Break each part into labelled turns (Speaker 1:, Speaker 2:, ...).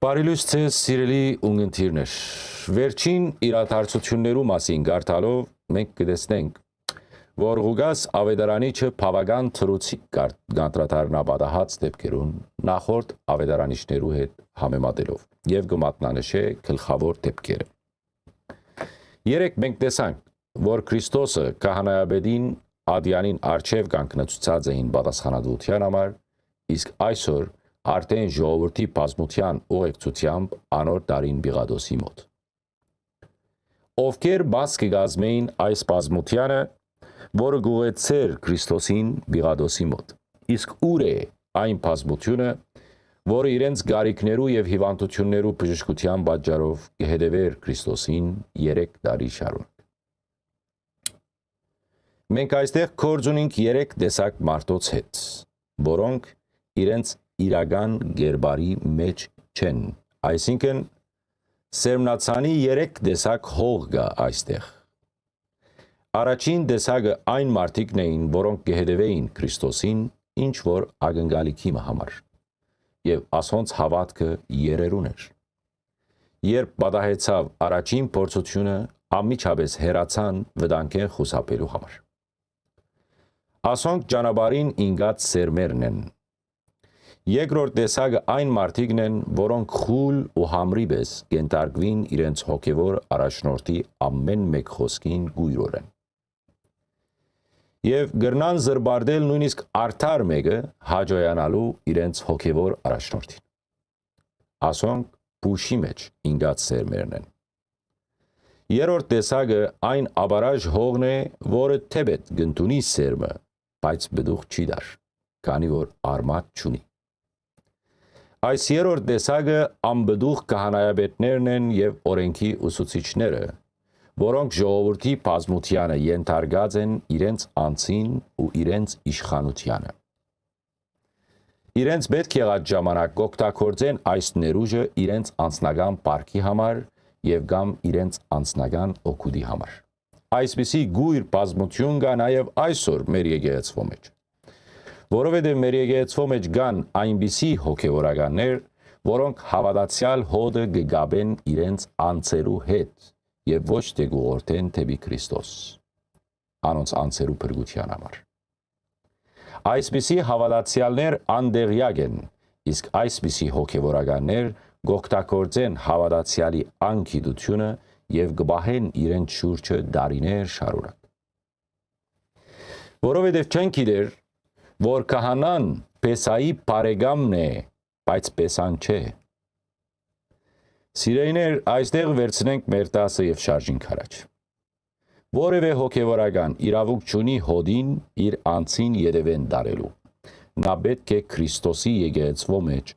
Speaker 1: Բարելույս ձեզ սիրելի ունգընտիրներ, վերջին իրադարձություններու մասին գարտալով մենք կտեսնենք, որ Ղուգաս ավետարանիչը բավական թռուցիկ գանտրատարնաբադահած դեպքերուն նախորդ ավետարանիչներու հետ համեմատելով եւ կմատնանշե գլխավոր դեպքերը։ Երեք մենք տեսանք, որ Քրիստոսը քահանայապետին Ադյանին արչև կանգնեցուցած էին պատասխանատվության համար, իսկ այսօր արդեն ժողովրդի բազմության ուղեկցությամբ անոր տարին Պիղադոսի մոտ։ Ովքեր բաց կգազմեին այս բազմությանը, որը գուղեցեր Քրիստոսին Պիղադոսի մոտ, իսկ ուր է այն բազմությունը, որը իրենց գարիքներու եւ հիվանդություններու բժշկության պատճառով կհետևեր Քրիստոսին 3 տարի շարունակ։ Մենք այստեղ գործ ունենք 3 տեսակ մարդոց հետ, որոնք իրենց իրական գերբարի մեջ չեն, այսինքն սերմնացանի 3 տեսակ հող կա այստեղ։ Առաջին տեսակը այն մարդիկն էին, որոնք կհետևեին Քրիստոսին ինչ որ ակնկալիքի համար, եւ ասոնց հավատքը երերուն էր։ Երբ պատահեցավ առաջին փորձությունը, անմիջապես հեռացան վտանգեն խուսափելու համար։ Ասոնք ճանապարհին ինգած սերմերն են։ Երկրորդ տեսակը այն մարդիկն են, որոնք խուլ ու համրի պես կենտարկվին իրենց հոգևոր առաջնորդի ամեն մեկ խոսքին գույրորեն։ Եվ գրնան զրբարդել նույնիսկ արդար մեկը հաջողանալու իրենց հոգևոր առաջնորդին։ Ասոնք փուշի մեջ ինգած սերմերն են։ Երրորդ տեսակը այն աբարաժ հողն է, որը թեպետ գտնունի սերմը, բայց բդուղ չի դար, քանի որ արմատ չունի։ Այս երրորդ տեսակը անբդուղ քահանայապետներն են եւ օրենքի ուսուցիչները, որոնք ժողովրդի բազմությանը ենթարկած են իրենց անձին ու իրենց իշխանությանը։ Իրենց պետք եղած ժամանակ կօգտագործեն այս ներուժը իրենց անձնական բարքի համար եւ կամ իրենց անձնական օգուտի համար։ Այսպիսի գույր բազմություն կա նաեւ այսօր մեր եկեղեցվո մեջ, որովհետեւ մեր եկեղեցվո մեջ կան այնպիսի հոգեվորականներ, որոնք հավատացյալ հոդը կգաբեն իրենց անձերու հետ եւ ոչ թե գուղորդեն թեպի Քրիստոս, անոնց անձերու փրկության համար։ Այսպիսի հավատացյալներ անդեղյակ են, իսկ այսպիսի հոգեվորականներ կօգտագործեն հավատացյալի անգիտությունը եւ կբահեն իրենց շուրջը դարիներ շարունակ։ Որովհետեւ չեն գիտեր, որ քահանան Պեսայի բարեկամն է, բայց Պեսան չէ։ Սիրելիներ, այստեղ վերցնենք մեր տասը եւ շարժինք առաջ։ Որևէ հոգեվորական իրավունք չունի հոդին իր անձին յետևեն դարելու։ Նա պետք է Քրիստոսի եկեղեցվո մեջ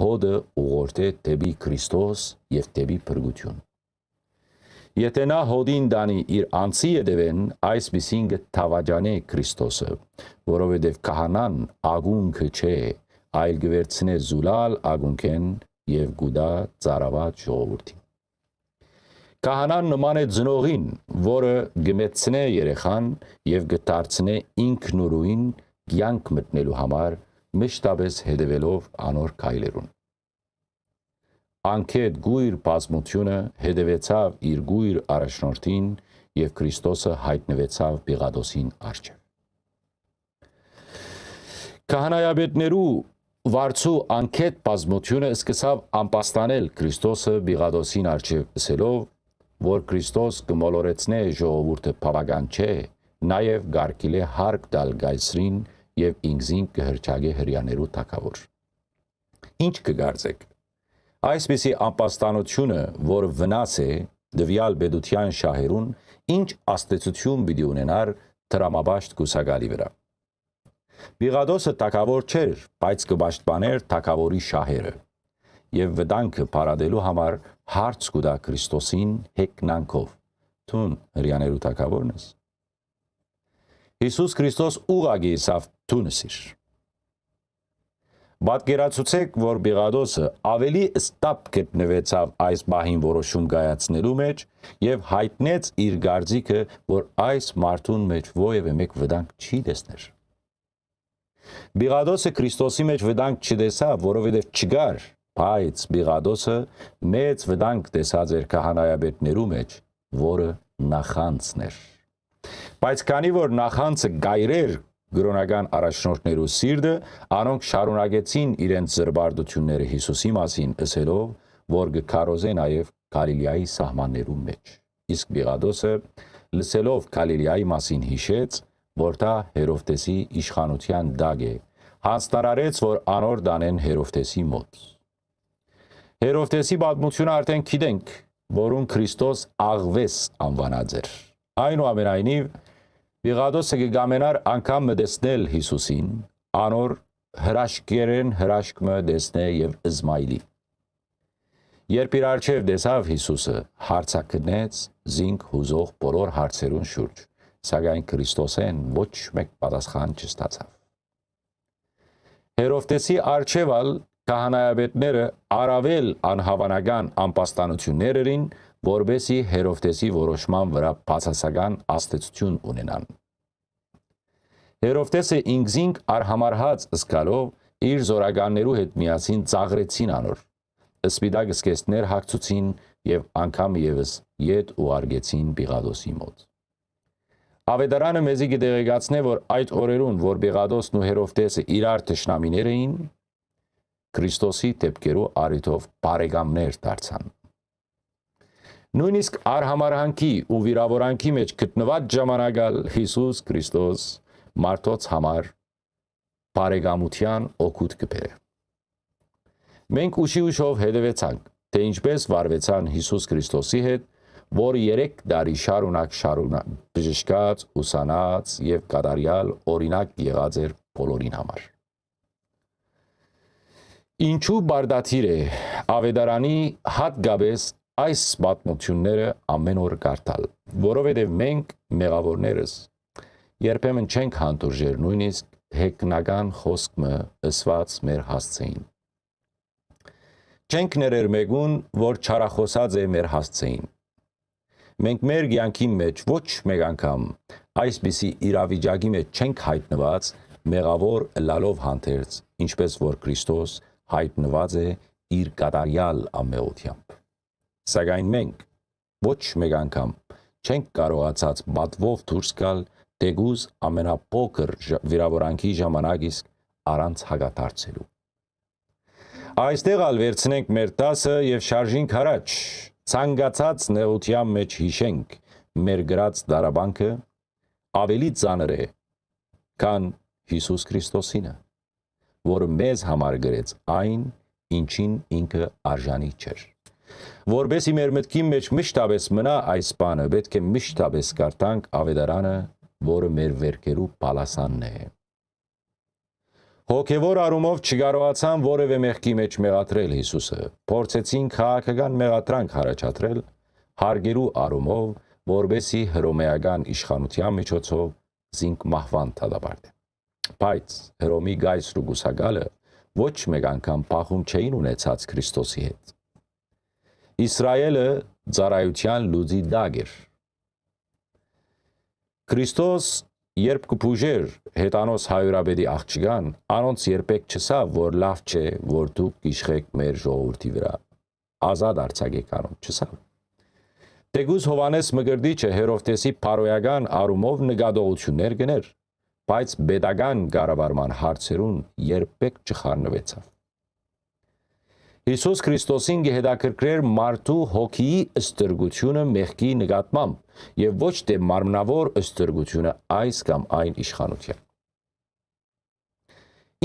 Speaker 1: հոդը ուղղորդե դեպի Քրիստոս եւ դեպի փրկություն։ Եթե նա հոդին դանի իր անձի յետևեն, այսպիսին կթավաջանե Քրիստոսը, որովհետև քահանան ագունքը չէ, այլ գվերցնե զուլալ ագունքեն եւ գուդա ծարավատ ժողովրդին։ Քահանան նման է ծնողին, որը գմեցնե երեխան եւ գդարձնե ինքնուրույն կյանք մտնելու համար մշտապես հետևելով անոր քայլերուն։ Անկետ գույր բազմությունը հետևեցավ իր գույր առաջնորդին եւ Քրիստոսը հայտնվեցավ Պիղադոսին առջև։ Քահանայապետներու վարձու անկետ բազմությունը սկսավ անպաստանել Քրիստոսը Պիղադոսին առջև ասելով, որ Քրիստոս կմոլորեցնե ժողովուրդը բավական չէ, նաեւ գարկիլ է հարկ տալ գայսրին եւ ինքզին կհրճագե հրյաներու թագավոր։ Ինչ կգարձեք։ Այսպիսի անպաստանությունը, որ վնաս է դվյալ բեդության շահերուն, ինչ աստեցություն պիտի ունենար տրամաբաշտ կուսակալի վրա։ Պիղադոսը թագավոր չէր, բայց կպաշտպաներ թագավորի շահերը եւ վտանգը բարադելու համար հարց կուտա Քրիստոսին հեգնանքով։ Թուն հրյաներու թագավորն ես։ Հիսուս Քրիստոս ուղղակի եսավ թունսիր։ Պատկերացուցեք, որ Պիղադոսը ավելի ստապ գտնվեցավ այս բահին որոշում կայացնելու մեջ եւ հայտնեց իր գարձիկը, որ այս մարդուն մեջ ովևէ մեկ վտանգ չի տեսներ։ Պիղադոսը Քրիստոսի մեջ վտանգ չտեսավ, որովհետեւ չկար Բայց Բիղադոսը մեծ վտանգ տեսած էր քահանայապետներու մեջ, որը նախանցն էր։ Բայց քանի որ նախանցը գայրեր գրոնական առաջնորդներու սիրտը, անոնք շարունակեցին իրենց զրբարդությունները Հիսուսի մասին, ասելով, որ կքարոզե նաև Գալիլեայի սահմաններու մեջ։ Իսկ Բիղադոսը լսելով Գալիլեայի մասին հիշեց, որ դա Հերովդեսի իշխանության դագ է, հաստարարեց, որ անոր դանեն Հերովդեսի մոտ։ Հերովդեսի պատմությունը արդեն գիտենք, որուն Քրիստոս աղվես անվանած էր։ Այնուամենայնիվ, Բիղադոսը կգամենար անգամ մտեցնել Հիսուսին, անոր հրաշքերեն հրաշքը դեսնե եւ Իսմայիլի։ Երբ իր առջև դեսավ Հիսուսը, հարցակնեց զինք հուզող բոլոր հարցերուն շուրջ, սակայն Քրիստոսեն ոչ մեկ պատասխան չստացավ։ Հերովդեսի առջևալ քահանայապետները առավել անհավանական անպաստանություններ էին, որբեսի Հերովդեսի որոշման վրա բացասական աստեցություն ունենան։ Հերովդեսը ինքզինք արհամարհած զգալով իր զորականներու հետ միասին ծաղրեցին անոր, սպիտակ զգեստներ հագցուցին եւ անգամ եւս ետ ուղարկեցին Բիղադոսի մոտ։ Ավետարանը մեզի կդեղեկացնե, որ այդ օրերուն, որ Բիղադոսն ու Հերովդեսը իրար թշնամիներ էին, Քրիստոսի դեպքերու առիթով բարեկամներ դարձան։ Նույնիսկ արհամարհանքի ու վիրավորանքի մեջ գտնված ժամանակալ Հիսուս Քրիստոս մարդոց համար բարեկամության օգուտ կբերե։ Մենք ուշով հետևեցանք, թե ինչպես վարվեցան Հիսուս Քրիստոսի հետ, որ 3 տարի շարունակ բժշկած, ուսանած եւ կատարյալ օրինակ եղած էր բոլորին համար։ Ինչու բարդաթիր է Ավետարանի հատկապես այս պատմությունները ամեն օր կարդալ, որովհետև մենք մեղավորներս երբեմն չենք հանդուրժեր նույնիսկ հեգնական խոսքը ըսված մեր հասցեին։ Չենք ներեր մեկուն, որ չարախոսած է մեր հասցեին։ Մենք մեր կյանքի մեջ ոչ մեկ անգամ այսպիսի իրավիճակի մեջ չենք հայտնված մեղավոր լալով հանդերձ, ինչպես որ Քրիստոս հայտնված է իր կատարյալ ամեությամբ։ Սակայն մենք ոչ մեկ անգամ չենք կարողացած պատվով դուրս գալ դեգուզ ամենափոքր վիրավորանքի ժամանակ իսկ առանց հագաթարցելու։ Այստեղ ալ վերցնենք մեր տասը եւ շարժինք առաջ, ցանկացած նեղության մեջ հիշենք մեր գրած դարաբանքը ավելի ծանր է, քան Հիսուս Քրիստոսինը, որը մեզ համար գրեց այն, ինչին ինքը արժանի չէր։ Որբեսի մեր մտքի մեջ միշտապես մնա այս բանը, պետք է միշտապես կարդանք Ավետարանը, որը մեր վերքերու պալասանն է։ Հոգևոր առումով չկարողացան որևէ մեղքի մեջ մեղադրել Հիսուսը, փորձեցին քաղաքական մեղադրանք առաջադրել, հարգերու առումով, որբեսի հռոմեական իշխանության միջոցով զինք մահվան դատապարտեն։ Բայց Հռոմի գայսր ու գուսակալը ոչ մեկ անգամ բախում չէին ունեցած Քրիստոսի հետ։ Իսրայելը ծառայության լուծի դագ էր։ Քրիստոս երբ կփուժեր հետանոց հայրապետի աղջկան, անոնց երբեք չսավ, որ լավ չէ, որ դուք իշխեք մեր ժողովրդի վրա, ազատ արձակեք անոնց, չսավ։ Տեգուզ Հովանես Մկրտիչը Հերովդեսի փարոյական առումով նկատողություններ գներ, բայց պետական կառավարման հարցերուն երբեք չխառնվեցավ։ Հիսուս Քրիստոսին կհետաքրքրեր մարդու հոգիի ըստրգությունը մեղքի նկատմամբ եւ ոչ թե մարմնավոր ըստրգությունը այս կամ այն իշխանության։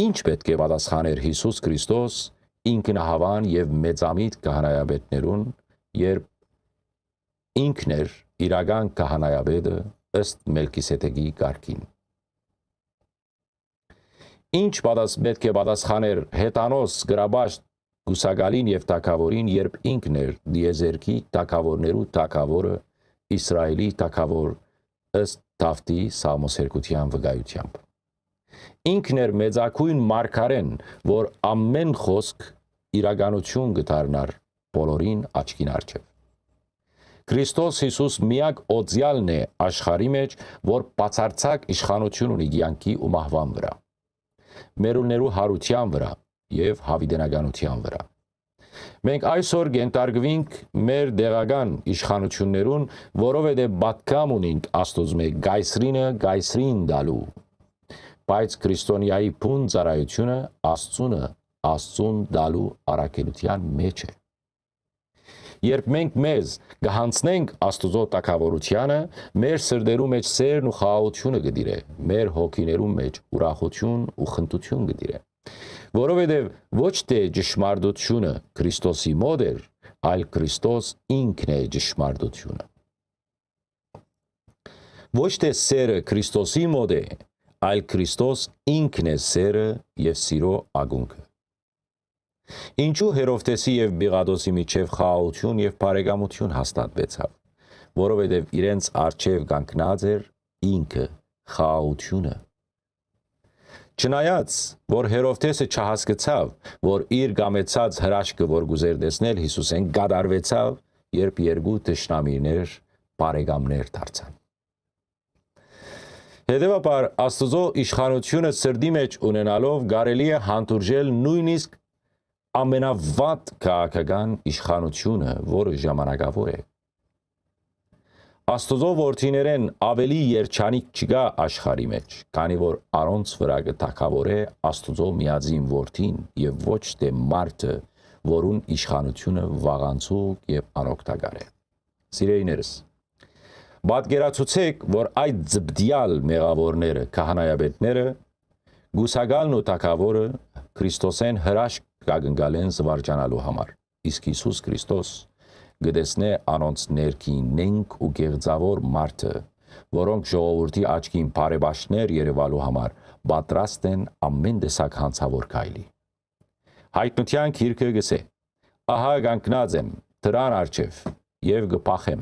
Speaker 1: Ինչ պետք է պատասխաներ Հիսուս Քրիստոս ինքնահավան եւ մեծամիտ քահանայապետներուն, երբ ինքն էր իրական քահանայապետը ըստ Մելքիսեդեկի կարգին։ Ինչ պետք է պատասխաներ հետանոց գրաբաշտ Գուսակալին եւ Թագավորին, երբ ինքն էր դիեզերքի թագավորներու թագավորը, Իսրայելի թագավոր ըստ Դավթի սաղմոսերկության վկայությամբ։ Ինքն էր մեծակույն մարգարեն, որ ամեն խոսք իրականություն կդառնար բոլորին աչքին առջև։ Քրիստոս Հիսուս միակ օծյալն է աշխարհի մեջ, որ բացարձակ իշխանություն ունի կյանքի ու մահվան վրա, մերուներու հարության վրա եւ հավիտենականության վրա։ Մենք այսօր գենտարգվինք մեր դեղական իշխանություններուն, որովհետև պատկամ ունենք Աստուծո գայսրինը գայսրին դալու։ Բայց քրիստոնյայի փուն ծառայությունը Աստծուն դալու առաքելության մեջ է։ Երբ մենք մեզ գահանցնենք Աստուծո տակավորությանը, մեր սրտերու մեջ սերն ու խաղաղությունը գդիրե, մեր հոգիներու մեջ ուրախություն ու խնդություն գդիրե։ Որովհետև ոչ թե ճշմարտությունը Քրիստոսի մոտ էր, այլ Քրիստոս ինքն է ճշմարտությունը։ Ոչ թե սերը Քրիստոսի մոտ է, այլ Քրիստոս ինքն է սերը եւ սիրո ագունքը։ Ինչու Հերովտեսի եւ Բիղադոսի միջև խաղաղություն եւ բարեկամություն հաստատվեցավ, որովհետեւ իրենց արչեւ կանգնած էր ինքը խաղաղությունը։ Չնայած, որ Հերովտեսը չհասկացավ, որ իր գամեցած հրաշքը, որ գուզեր տեսնել Հիսուսեն, գադարվեցավ, երբ երկու թշնամիներ բարեկամներ դարձան։ Հետևաբար Աստծո իշխանությունը սրդի մեջ ունենալով կարելի է հանդուրժել նույնիսկ ամենավատ քաղաքական իշխանությունը, որը ժամանակավոր է։ Աստծո որդիներեն ավելի երջանիկ չկա աշխարհի մեջ, քանի որ անոնց վրա կթակավորե Աստծո միածին որդին եւ ոչ թե մարդը, որուն իշխանությունը վաղանցուկ եւ անօգտակար է։ Սիրելիներս, պատկերացուցեք, որ այդ ձբդյալ մեղավորները, քահանայապետները, գուսակալն ու թակավորը Քրիստոսեն հրաշք կագնկալեն զվարճանալու համար, իսկ Հիսուս Քրիստոս գտեսնե անոնց ներքին նենք ու գեղձավոր մարդը, որոնք ժողովրդի աչքին բարեբաշտներ երևալու համար պատրաստ են ամեն տեսակ հանցավոր քայլի։ Հայտնության գիրքը գսե. ահա կանգնած եմ դրան առջև եւ կփախեմ,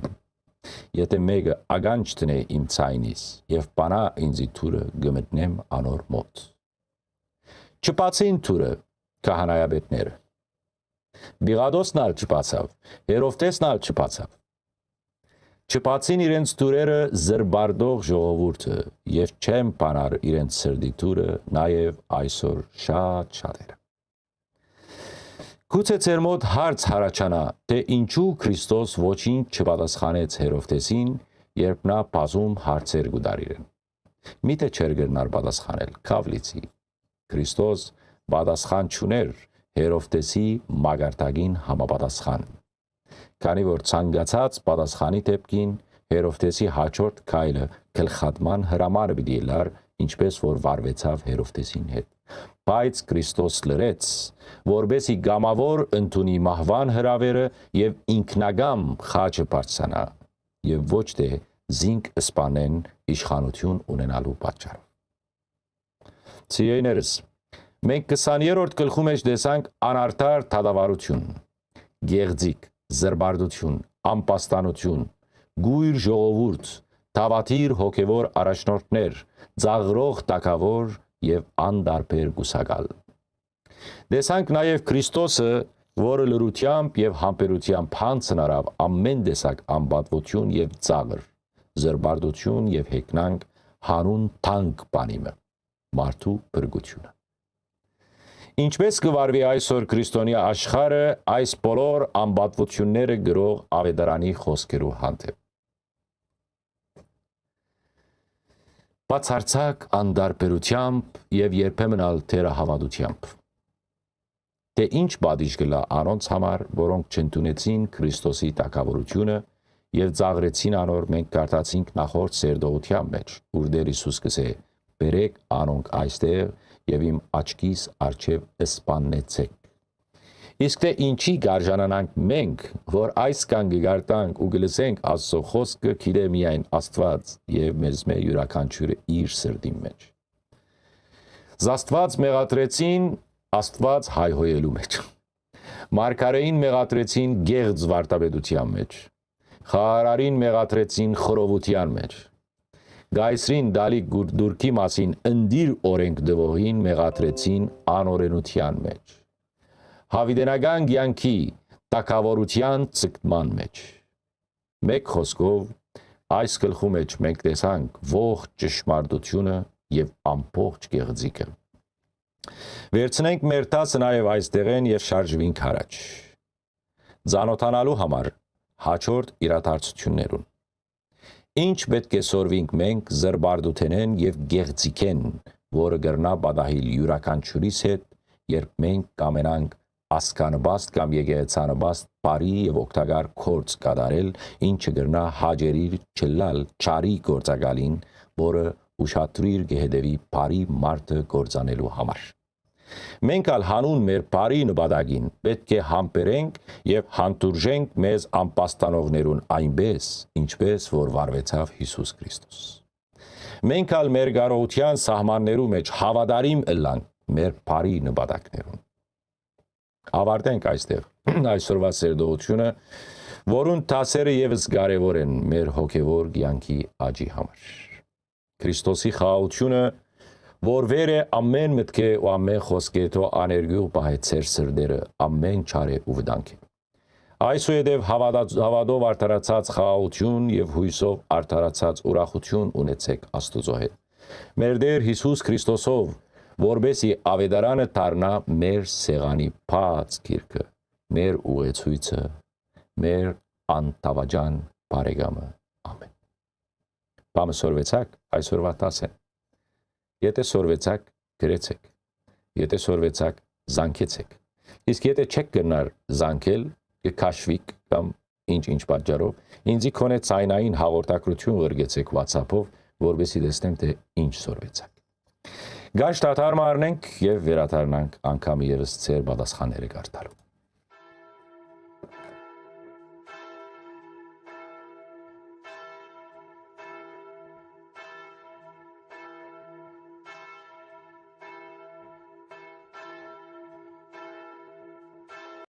Speaker 1: եթե մեկը ագանջ տնե իմ ցայնից եւ բանա ինձի թուրը գմտնեմ անոր մոտ։ Չբացին թուրը քահանայապետները։ Բիղադոսն ալ չբացավ, Հերովտեսն ալ չբացավ։ Չբացին իրենց թուրերը զրբարդող ժողովուրդը եւ չեմ բանար իրենց սրդի թուրը նաեւ այսօր շատ շատերը։ Գուցե ձեր մոտ հարց հարաճանա, թե ինչու Քրիստոս ոչինչ չպատասխանեց Հերովտեսին, երբ նա բազում հարցեր կդարիրեն։ Միթե չէր գնար պատասխանել, քավլիցի։ Քրիստոս պատասխան չուներ Հերովտեսի մագարտագին համապատասխան։ Քանի որ ցանկացած պատասխանի դեպքին Հերովտեսի հաջորդ քայլը գլխատման հրամանը պիտի լար, ինչպես որ վարվեցավ Հերովտեսին հետ։ Բայց Քրիստոս լրեց, որբեսի գամավոր ընդունի մահվան հրավերը եւ ինքնագամ խաչը բարձրանա եւ ոչ թե զինք սպանեն իշխանություն ունենալու պատճառով։ Սիրելիներս, մենք 20-րդ գլխում մեջ տեսանք անարդար դատավարություն, գեղձիկ, զրբարդություն, անպաստանություն, գույր ժողովուրդ, թավաթիր հոգևոր առաջնորդներ, ծաղրող տակավոր եւ անդարբեր գուսակալ։ Տեսանք նաեւ Քրիստոսը, որը լրությամբ եւ համբերությամբ հանցն արավ ամեն տեսակ անպատվություն եւ ծաղր, զրբարդություն եւ հեգնանք հանուն թանկ բանիմը, մարդու բրգությունը։ Ինչպես կվարվի այսօր քրիստոնյա աշխարհը այս բոլոր անպատվությունները գրող ավետարանի խոսքերու հանդեպ։ Բացարձակ անդարբերությամբ եւ երբեմն ալ թերահավատությամբ։ Թե ինչ բադիժ գլա անոնց համար, որոնք չընդունեցին Քրիստոսի տակավորությունը եւ ծաղրեցին անոր, մենք կարդացինք նախորդ սերդողության մեջ, ուր Տեր Հիսուս կսե. «Բերեք անոնք այստեղ եւ իմ աչքիս առջև սպաննեցեք»։ Իսկ թե ինչի գարժանանանք մենք, որ այս կան գարտանք ու գլսենք Աստծո խոսքը, գիտե միայն Աստված եւ մեզ յուրաքանչյուրը իր սրտի մեջ։ Աստված մեղադրեցին Աստված հայհոյելու մեջ։ Մարգարեին մեղադրեցին գեղձ վարտաբեդության մեջ։ Խարարին մեղադրեցին խռովության մեջ։ Գայսրին դալի դուրքի մասին ընդիր օրենք դվողին մեղադրեցին անօրենության մեջ։ Հավիտենական կյանքի տակավորության ցկման մեջ։ Մեկ խոսքով այս գլխու մեջ մենք տեսանք ողջ ճշմարտությունը եւ ամբողջ գեղձիկը։ Վերցնենք մեր տասը նաեւ այստեղեն եւ շարժվենք առաջ։ Ձանոթանալու համար հաջորդ իրադարձություններուն։ Ինչ պետք է սորվինք մենք զրբարդութենեն եւ գեղձիկեն, որը գրնա բադահիլ յուրաքանչյուրիս հետ, երբ մենք կամենանք ասկանբաստ կամ եկեղեցանբաստ բարի եւ օգտակար գործ կատարել, ինչը գրնա հաջերիր չլալ չարի գործակալին, որը ուշադրիր գեհդեվի բարի մարդը գործանելու համար։ Մենք ալ հանուն մեր բարի նպատակին պետք է համբերենք եւ հանդուրժենք մեզ անպաստանողներուն այնպես, ինչպես որ վարվեցավ Հիսուս Քրիստոս։ Մենք ալ մեր կարողության սահմաններու մեջ հավատարիմ ըլլանք մեր բարի նպատակներուն։ Ավարտենք այստեղ այսօրվա սերդողությունը, որուն տասերը եւս կարևոր են մեր հոգեվոր կյանքի աճի համար։ Քրիստոսի խաղաղությունը, որ վեր է ամեն մտքե ու ամեն խոսքեթո աներգյուղ պահեցեր սրդերը, ամեն չարե ու վտանգ է։ Այսուհետև հավատով արդարացած խաղաղություն եւ հույսով արդարացած ուրախություն ունեցեք Աստուծո հետ։ Մեր Տեր Հիսուս Քրիստոսով, որբեսի ավետարանը դառնա մեր սեղանի բաց գիրքը, մեր ուղեցույցը, մեր անտավաճան բարեկամը։ Ամեն։ Բամը սորվեցակ, այսօրվա տասը։ Եթե սորվեցակ, գրեցեք։ Եթե սորվեցակ, զանգեցեք։ Իսկ եթե չեք գնար զանգել, կքաշվիկ կամ ինչ պատճառով, ինձի քոնե ցայնային հաղորդակցություն ղրգեցեք WhatsApp-ով, որովհետեւ տեսնեմ թե ինչ սորվեցակ։ Գաշ դադարում առնենք եւ վերադառնանք անգամ եւս ծեր պատասխանները կարդալու։